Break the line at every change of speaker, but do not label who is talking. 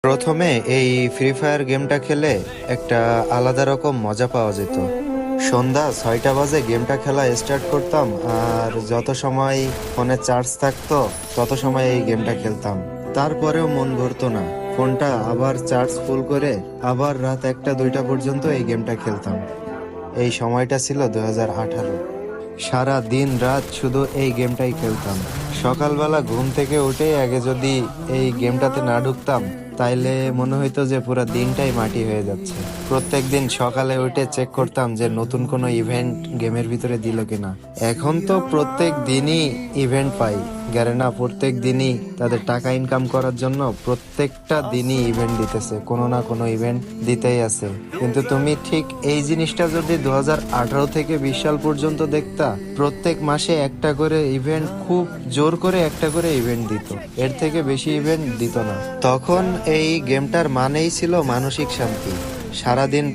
প্রথমে এই free fire গেমটা খেলে একটা আলাদা রকম মজা পাওয়া যেত। সন্ধ্যা 6টা বাজে গেমটা খেলা স্টার্ট করতাম, আর যত সময় ফোনে চার্জ থাকতো তত সময় এই গেমটা খেলতাম। তারপরেও মন ভরতো না, ফোনটা আবার চার্জ ফুল করে আবার রাত 1টা 2টা পর্যন্ত এই গেমটা খেলতাম। এই সময়টা ছিল 2018। সারা দিন রাত শুধু এই গেমটাই খেলতাম। সকালবেলা ঘুম থেকে উঠে আগে যদি এই গেমটাতে না ঢুকতাম তাইলে মনে হইতো যে পুরো দিনটাই মাটি হয়ে যাচ্ছে। প্রত্যেকদিন সকালে উঠে চেক করতাম যে নতুন কোনো ইভেন্ট গেমের ভিতরে দিল কিনা। এখন তো প্রত্যেক দিনই ইভেন্ট পাই, গ্যারেনা প্রত্যেক দিনই তাদের টাকা ইনকাম করার জন্য প্রত্যেকটা দিনই ইভেন্ট দিতেছে, কোনো না কোনো ইভেন্ট দিতেই আছে। কিন্তু তুমি ঠিক এই জিনিসটা যদি 2018 থেকে 20 সাল পর্যন্ত দেখতা, প্রত্যেক মাসে একটা করে ইভেন্ট, খুব জোর করে একটা করে ইভেন্ট দিত, এর থেকে বেশি ইভেন্ট দিত না। তখন এই গেমটার মানেই ছিল মানসিক শান্তি। সারাদিন